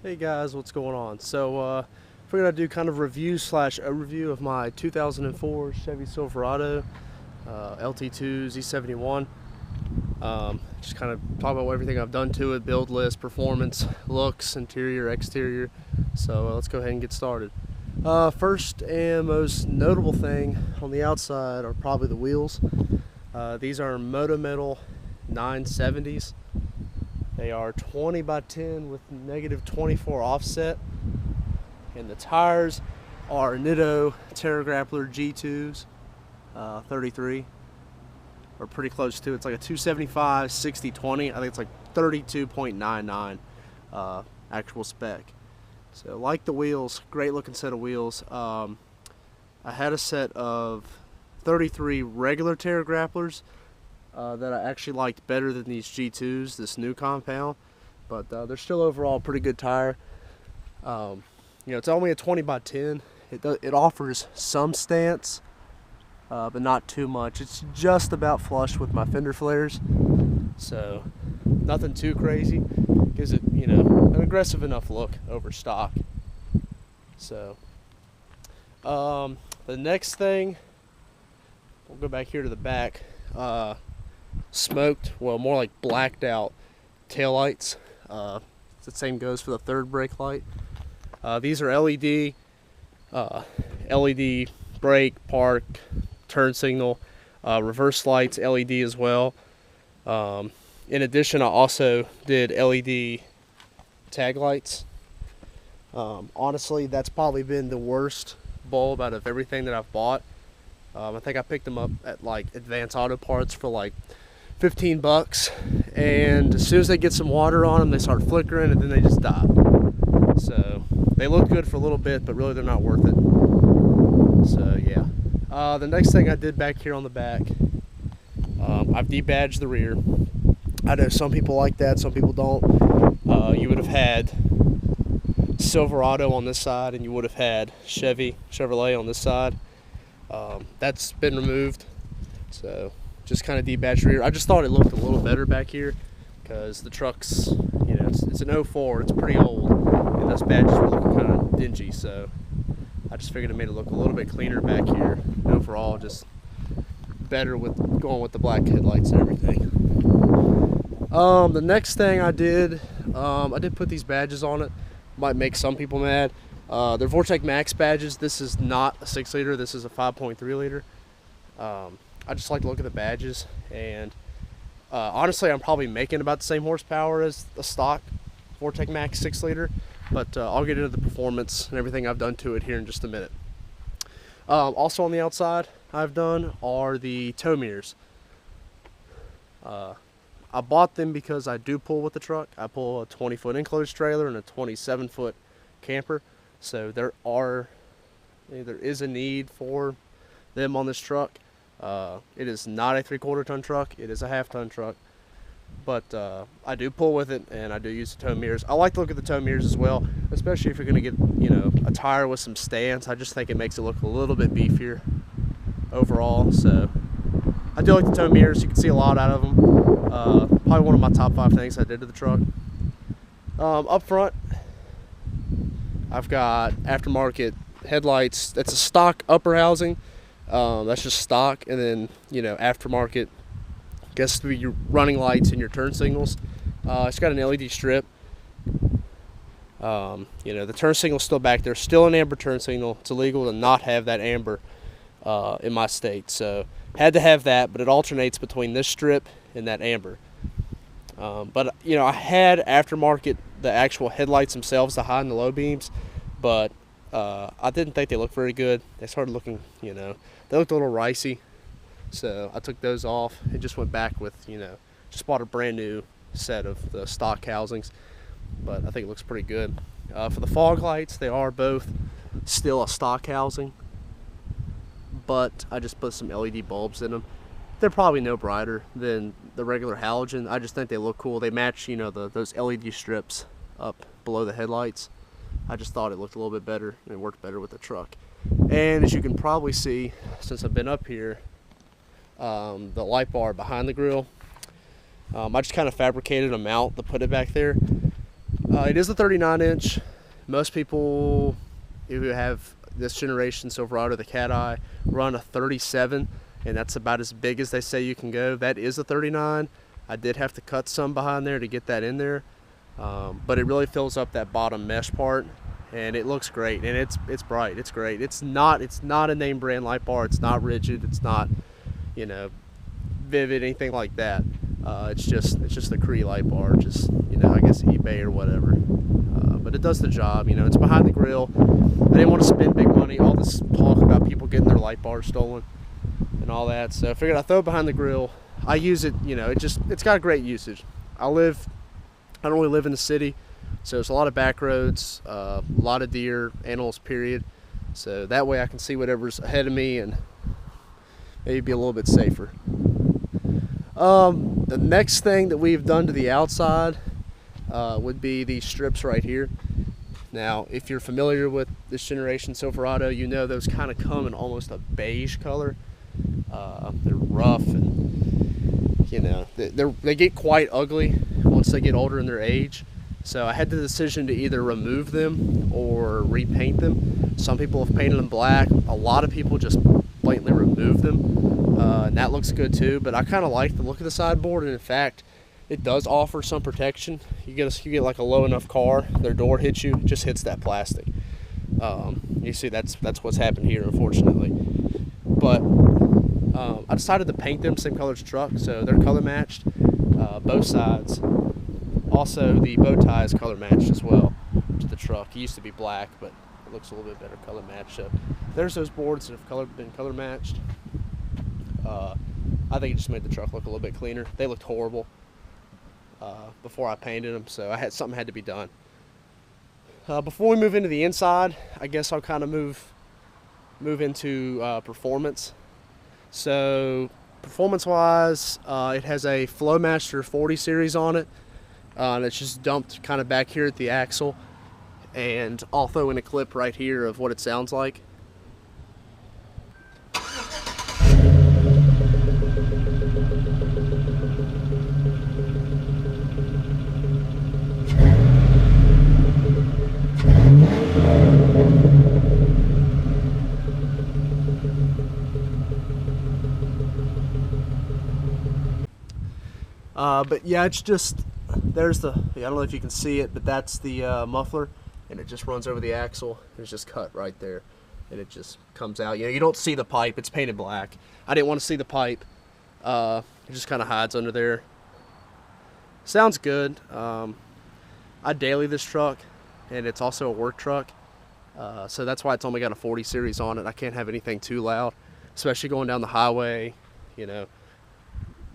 Hey guys, what's going on? So figured I'd do kind of review slash overview of my 2004 Chevy Silverado LT2 Z71. Just kind of talk about everything I've done to it, build list, performance, looks, interior, exterior. So let's go ahead and get started. First and most notable thing on the outside are probably the wheels. These are Moto Metal 970s. They are 20 by 10 with -24 offset, and the tires are Nitto Terra Grappler G2s, 33, or pretty close to. It's like a 275 60/20. I think it's like 32.99 actual spec. So like the wheels, great looking set of wheels. I had a set of 33 regular Terra Grapplers that I actually liked better than these G2s, this new compound, but they're still overall a pretty good tire. It's only a 20 by 10. It offers some stance, but not too much. It's just about flush with my fender flares, so nothing too crazy. Gives it, an aggressive enough look over stock. So the next thing, we'll go back here to the back. Smoked, well, more like blacked out taillights. The same goes for the third brake light. These are LED brake, park, turn signal, reverse lights, LED as well. In addition, I also did LED tag lights. Honestly, that's probably been the worst bulb out of everything that I've bought. I think I picked them up at like Advanced Auto Parts for like 15 bucks, and as soon as they get some water on them, they start flickering and then they just die. So they look good for a little bit, but really they're not worth it. So yeah. The next thing I did back here on the back, I've debadged the rear. I know some people like that, some people don't. You would have had Silverado on this side, and you would have had Chevrolet on this side. That's been removed, so just kind of debadged rear. I just thought it looked a little better back here because the truck's, it's an 04, it's pretty old, and those badges were looking kind of dingy, so I just figured it made it look a little bit cleaner back here. And overall, just better with going with the black headlights and everything. The next thing I did put these badges on it. Might make some people mad. They're Vortec Max badges. This is not a 6-liter, this is a 5.3 liter. I just like to look at the badges, and honestly, I'm probably making about the same horsepower as the stock Vortec Max 6-liter, but I'll get into the performance and everything I've done to it here in just a minute. Also on the outside I've done are the tow mirrors. I bought them because I do pull with the truck. I pull a 20-foot enclosed trailer and a 27-foot camper, so there is a need for them on this truck. It is not a 3/4 ton truck, it is a 1/2 ton truck, but I do pull with it, and I do use the tow mirrors. I like to look at the tow mirrors as well, especially if you're going to get a tire with some stance. I just think it makes it look a little bit beefier overall, so I do like the tow mirrors. You can see a lot out of them. Probably one of my top 5 things I did to the truck. Up front, I've got aftermarket headlights. That's a stock upper housing. That's just stock, and then aftermarket, I guess, to be your running lights and your turn signals. It's got an LED strip. The turn signal's still back there, still an amber turn signal. It's illegal to not have that amber in my state, so had to have that, but it alternates between this strip and that amber. But I had aftermarket the actual headlights themselves, the high and the low beams, but I didn't think they looked very good. They started looking, they looked a little ricey, so I took those off and just went back with, just bought a brand new set of the stock housings, but I think it looks pretty good. For the fog lights, they are both still a stock housing, but I just put some LED bulbs in them. They're probably no brighter than the regular halogen. I just think they look cool. They match, those LED strips up below the headlights. I just thought it looked a little bit better and it worked better with the truck. And as you can probably see, since I've been up here, the light bar behind the grill, I just kind of fabricated a mount to put it back there. It is a 39-inch. Most people who have this generation Silverado, the Cat Eye, run a 37, and that's about as big as they say you can go. That is a 39. I did have to cut some behind there to get that in there, but it really fills up that bottom mesh part, and it looks great, and it's bright. It's great. It's not a name brand light bar. It's not rigid. It's not, you know, vivid, anything like that. It's just the Cree light bar, just, you know, I guess eBay or whatever. But it does the job. You know, it's behind the grill. I didn't want to spend big money. All this talk about people getting their light bars stolen and all that, so I figured I'd throw it behind the grill. I use it, you know, it's got great usage. I don't really live in the city, so there's a lot of back roads, a lot of deer, animals, period. So that way I can see whatever's ahead of me and maybe be a little bit safer. The next thing that we've done to the outside would be these strips right here. Now, if you're familiar with this generation Silverado, you know those kind of come in almost a beige color. They're rough, and you know they get quite ugly once they get older in their age. So I had the decision to either remove them or repaint them. Some people have painted them black. A lot of people just blatantly remove them, and that looks good too. But I kind of like the look of the sideboard, and in fact, it does offer some protection. You get like a low enough car, their door hits you, it just hits that plastic. You see, that's what's happened here, unfortunately. But I decided to paint them same color as the truck, so they're color matched, both sides. Also, the bow tie is color matched as well to the truck. It used to be black, but it looks a little bit better color matched. So there's those boards that have been color matched. I think it just made the truck look a little bit cleaner. They looked horrible before I painted them, so something had to be done. Before we move into the inside, I guess I'll kind of move into performance. So performance-wise, it has a Flowmaster 40 series on it. And it's just dumped kind of back here at the axle, and I'll throw in a clip right here of what it sounds like. But yeah, it's just, there's I don't know if you can see it, but that's the muffler, and it just runs over the axle. It's just cut right there, and it just comes out. You know, you don't see the pipe. It's painted black. I didn't want to see the pipe. It just kind of hides under there. Sounds good. I daily this truck, and it's also a work truck, so that's why it's only got a 40 series on it. I can't have anything too loud, especially going down the highway, you know,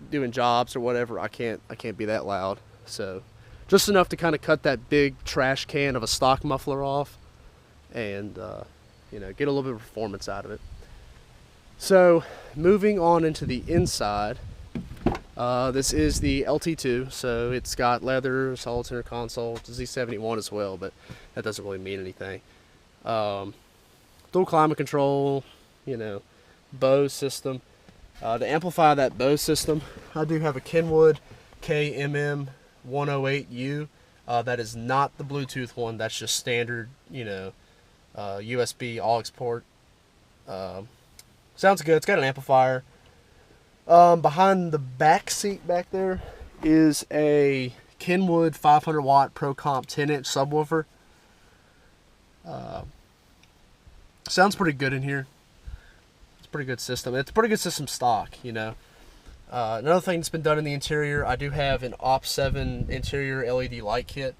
doing jobs or whatever. I can't be that loud. So just enough to kind of cut that big trash can of a stock muffler off, and you know, get a little bit of performance out of it. So moving on into the inside, this is the LT2, so it's got leather, solid center console. It's a Z71 as well, but that doesn't really mean anything. Dual climate control, you know, Bose system. To amplify that Bose system, I do have a Kenwood KMM108U. That is not the Bluetooth one. That's just standard, you know, USB aux port. Sounds good. It's got an amplifier. Behind the back seat back there is a Kenwood 500 watt Pro Comp 10-inch subwoofer. Sounds pretty good in here. Pretty good system. It's a pretty good system stock, you know. Another thing that's been done in the interior, I do have an OP7 interior LED light kit.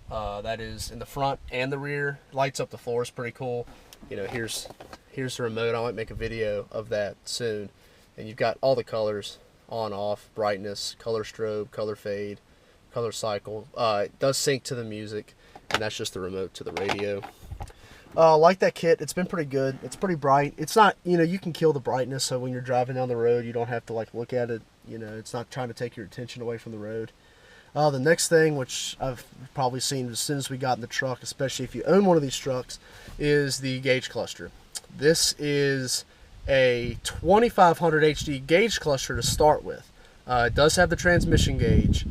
That is in the front and the rear. Lights up the floor is pretty cool. You know, here's the remote. I might make a video of that soon. And you've got all the colors, on, off, brightness, color strobe, color fade, color cycle. It does sync to the music, and that's just the remote to the radio. Like that kit, it's been pretty good. It's pretty bright. It's not, you know, you can kill the brightness, so when you're driving down the road, you don't have to like look at it. You know, it's not trying to take your attention away from the road. The next thing, which I've probably seen as soon as we got in the truck, especially if you own one of these trucks, is the gauge cluster. This is a 2500 HD gauge cluster to start with. It does have the transmission gauge.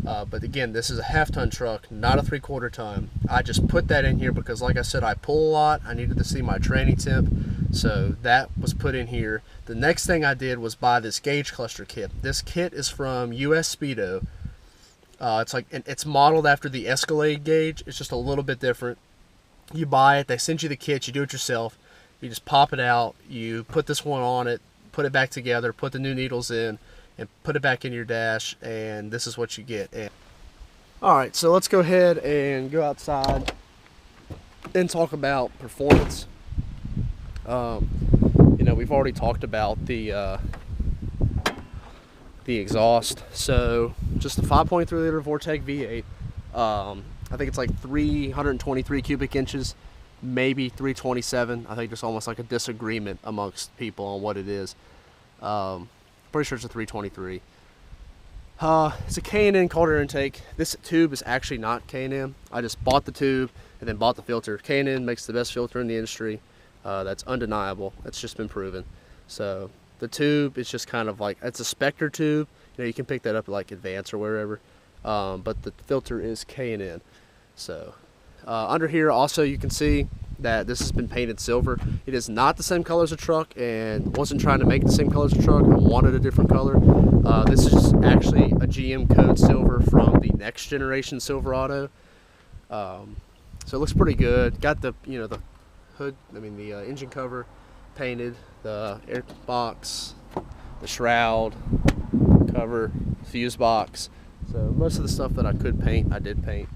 But again, this is a half-ton truck, not a 3/4 ton. I just put that in here because, like I said, I pull a lot. I needed to see my training temp, so that was put in here. The next thing I did was buy this gauge cluster kit. This kit is from US Speedo. It's modeled after the Escalade gauge. It's just a little bit different. You buy it, they send you the kit, you do it yourself. You just pop it out, you put this one on it, put it back together, put the new needles in, and put it back in your dash, and this is what you get. Alright, so let's go ahead and go outside and talk about performance. We've already talked about the exhaust. So just a 5.3 liter Vortec V8. I think it's like 323 cubic inches, maybe 327. I think there's almost like a disagreement amongst people on what it is. Pretty sure it's a 323. It's a K&N cold air intake. This tube is actually not K&N. I just bought the tube and then bought the filter. K&N makes the best filter in the industry. That's undeniable. That's just been proven. So the tube is just kind of like, it's a Spectre tube. You can pick that up at like Advance or wherever. But the filter is K&N. So under here also you can see that this has been painted silver. It is not the same color as a truck, and wasn't trying to make the same color as a truck. I wanted a different color. This is actually a GM code silver from the next generation Silverado. So it looks pretty good. Got the the hood, the engine cover painted, the air box, the shroud cover, fuse box. So most of the stuff that I could paint, I did paint.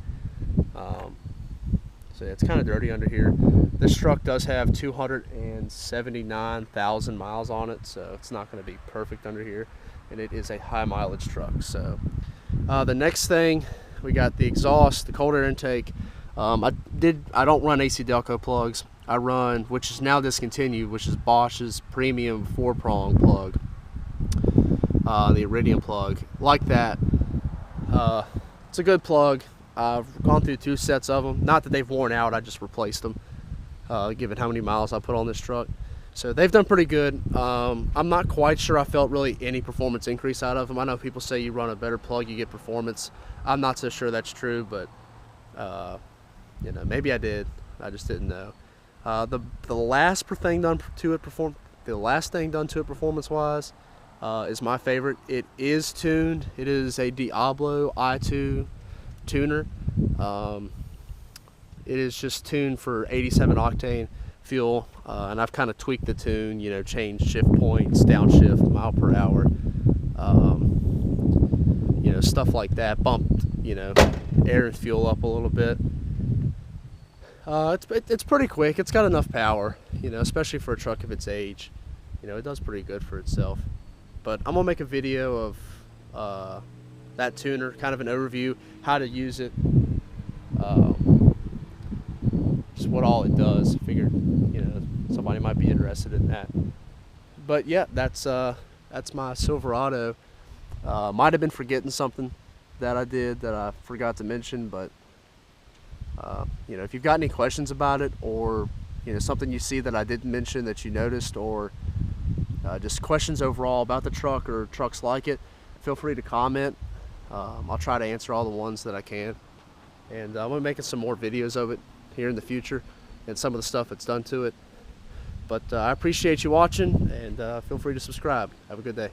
So yeah, it's kind of dirty under here. This truck does have 279,000 miles on it, so it's not going to be perfect under here, and it is a high mileage truck. So the next thing, we got the exhaust, the cold air intake. I don't run AC Delco plugs. I run, which is now discontinued, which is Bosch's premium 4-prong plug, the Iridium plug, like that. It's a good plug. I've gone through 2 sets of them. Not that they've worn out, I just replaced them, given how many miles I put on this truck. So they've done pretty good. I'm not quite sure I felt really any performance increase out of them. I know people say you run a better plug, you get performance. I'm not so sure that's true, but maybe I did. I just didn't know. The last thing done to it performance-wise is my favorite. It is tuned. It is a Diablo I2 Tuner. It is just tuned for 87 octane fuel, and I've kind of tweaked the tune, changed shift points, downshift, mile per hour, stuff like that. Bumped, air and fuel up a little bit. It's pretty quick. It's got enough power, especially for a truck of its age. It does pretty good for itself. But I'm gonna make a video of that tuner, kind of an overview, how to use it, just what all it does. Figured, somebody might be interested in that. But yeah, that's my Silverado. Might have been forgetting something that I did that I forgot to mention, but if you've got any questions about it, or something you see that I didn't mention that you noticed, or just questions overall about the truck or trucks like it, feel free to comment. I'll try to answer all the ones that I can, and I'm going to be making some more videos of it here in the future and some of the stuff that's done to it. But I appreciate you watching, and feel free to subscribe. Have a good day.